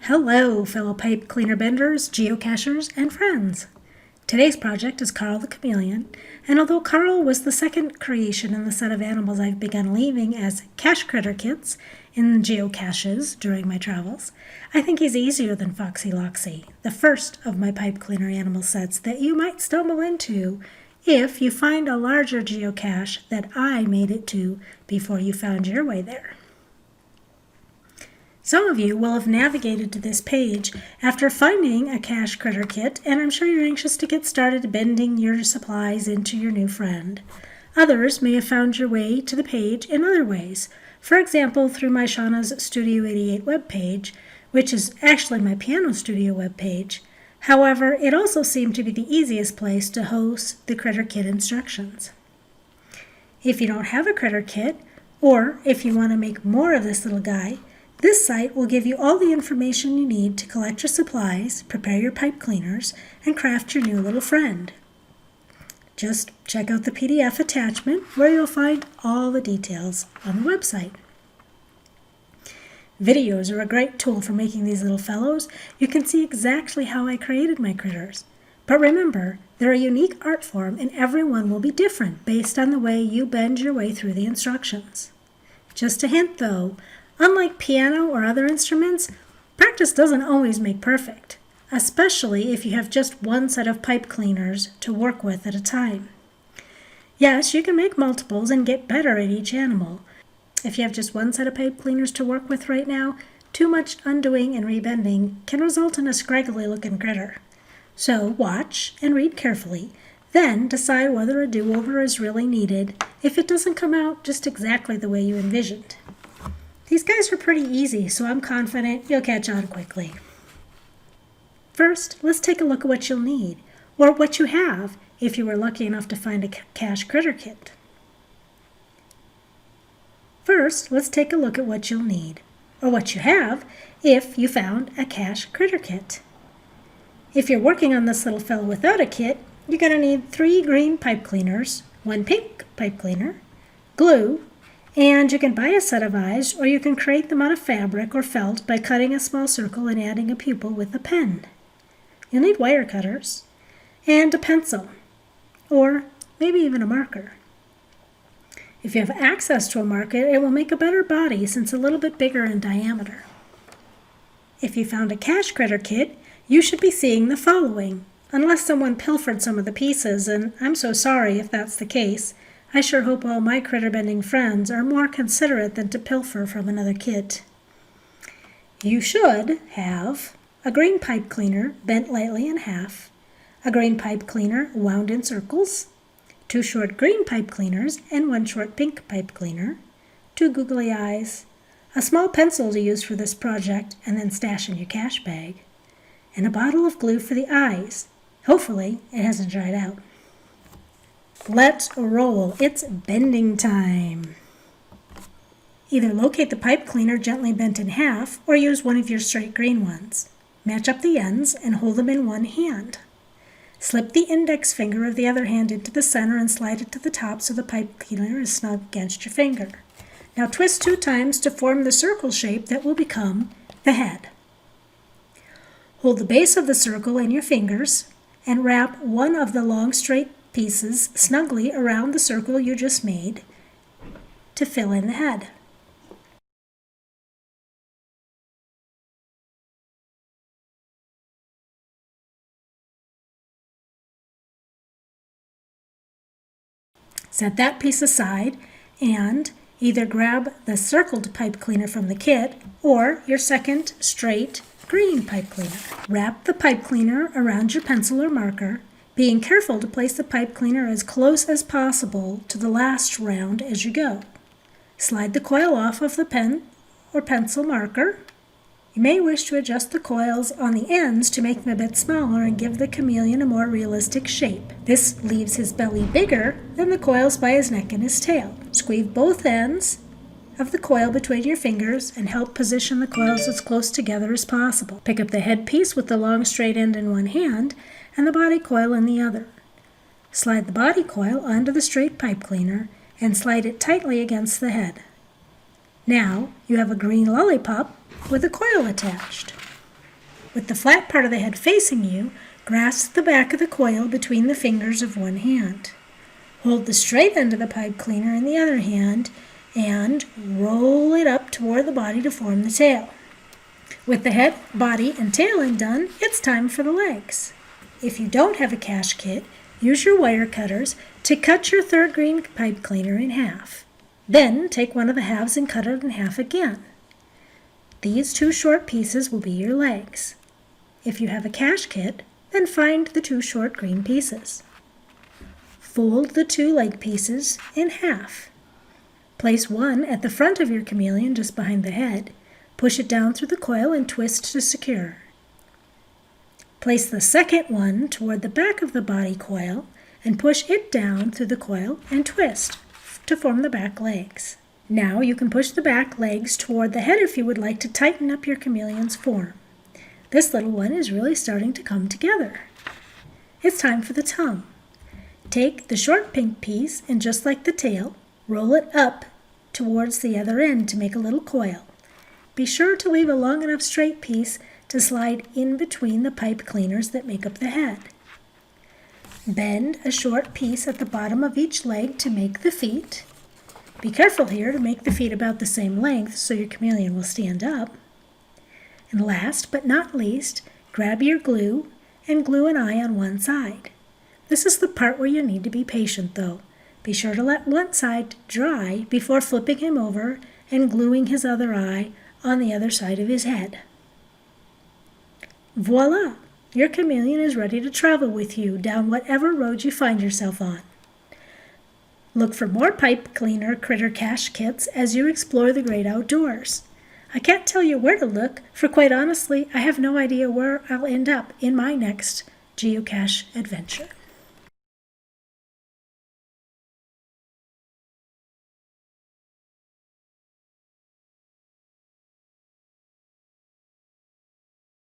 Hello, fellow pipe cleaner benders, geocachers, and friends. Today's project is Carl the Chameleon, and although Carl was the second creation in the set of animals I've begun leaving as cache critter kits in geocaches during my travels, I think he's easier than Foxy Loxy, the first of my pipe cleaner animal sets that you might stumble into if you find a larger geocache that I made it to before you found your way there. Some of you will have navigated to this page after finding a cache critter kit, and I'm sure you're anxious to get started bending your supplies into your new friend. Others may have found your way to the page in other ways. For example, through my Shauna's Studio 88 webpage, which is actually my Piano Studio webpage. However, it also seemed to be the easiest place to host the critter kit instructions. If you don't have a critter kit, or if you want to make more of this little guy, this site will give you all the information you need to collect your supplies, prepare your pipe cleaners, and craft your new little friend. Just check out the PDF attachment where you'll find all the details on the website. Videos are a great tool for making these little fellows. You can see exactly how I created my critters. But remember, they're a unique art form and everyone will be different based on the way you bend your way through the instructions. Just a hint though, unlike piano or other instruments, practice doesn't always make perfect, especially if you have just one set of pipe cleaners to work with at a time. Yes, you can make multiples and get better at each animal. If you have just one set of pipe cleaners to work with right now, too much undoing and rebending can result in a scraggly looking critter. So watch and read carefully, then decide whether a do-over is really needed if it doesn't come out just exactly the way you envisioned. These guys are pretty easy, so I'm confident you'll catch on quickly. First, let's take a look at what you'll need, or what you have if you were lucky enough to find a cache critter kit. First, let's take a look at what you'll need, or what you have if you found a cache critter kit. If you're working on this little fellow without a kit, you're going to need 3 green pipe cleaners, 1 pink pipe cleaner, glue, and you can buy a set of eyes, or you can create them out of fabric or felt by cutting a small circle and adding a pupil with a pen. You'll need wire cutters, and a pencil, or maybe even a marker. If you have access to a marker, it will make a better body since it's a little bit bigger in diameter. If you found a cache critter kit, you should be seeing the following, unless someone pilfered some of the pieces, and I'm so sorry if that's the case. I sure hope all my critter bending friends are more considerate than to pilfer from another kit. You should have a green pipe cleaner bent lightly in half, a green pipe cleaner wound in circles, 2 short green pipe cleaners and 1 short pink pipe cleaner, 2 googly eyes, a small pencil to use for this project and then stash in your cache bag, and a bottle of glue for the eyes. Hopefully it hasn't dried out. Let's roll. It's bending time. Either locate the pipe cleaner gently bent in half or use one of your straight green ones. Match up the ends and hold them in one hand. Slip the index finger of the other hand into the center and slide it to the top so the pipe cleaner is snug against your finger. Now twist 2 times to form the circle shape that will become the head. Hold the base of the circle in your fingers and wrap one of the long straight pieces snugly around the circle you just made to fill in the head. Set that piece aside and either grab the circled pipe cleaner from the kit or your second straight green pipe cleaner. Wrap the pipe cleaner around your pencil or marker, being careful to place the pipe cleaner as close as possible to the last round as you go. Slide the coil off of the pen or pencil marker. You may wish to adjust the coils on the ends to make them a bit smaller and give the chameleon a more realistic shape. This leaves his belly bigger than the coils by his neck and his tail. Squeeze both ends of the coil between your fingers and help position the coils as close together as possible. Pick up the headpiece with the long straight end in one hand and the body coil in the other. Slide the body coil onto the straight pipe cleaner and slide it tightly against the head. Now you have a green lollipop with a coil attached. With the flat part of the head facing you, grasp the back of the coil between the fingers of one hand. Hold the straight end of the pipe cleaner in the other hand and roll it up toward the body to form the tail. With the head, body, and tail end done, it's time for the legs. If you don't have a cash kit, use your wire cutters to cut your third green pipe cleaner in half. Then take one of the halves and cut it in half again. These two short pieces will be your legs. If you have a cash kit, then find the two short green pieces. Fold the two leg pieces in half. Place one at the front of your chameleon just behind the head. Push it down through the coil and twist to secure. Place the second one toward the back of the body coil and push it down through the coil and twist to form the back legs. Now you can push the back legs toward the head if you would like to tighten up your chameleon's form. This little one is really starting to come together. It's time for the tongue. Take the short pink piece and just like the tail, roll it up towards the other end to make a little coil. Be sure to leave a long enough straight piece to slide in between the pipe cleaners that make up the head. Bend a short piece at the bottom of each leg to make the feet. Be careful here to make the feet about the same length so your chameleon will stand up. And last but not least, grab your glue and glue an eye on one side. This is the part where you need to be patient though. Be sure to let one side dry before flipping him over and gluing his other eye on the other side of his head. Voila! Your chameleon is ready to travel with you down whatever road you find yourself on. Look for more pipe cleaner critter cache kits as you explore the great outdoors. I can't tell you where to look, for quite honestly, I have no idea where I'll end up in my next geocache adventure.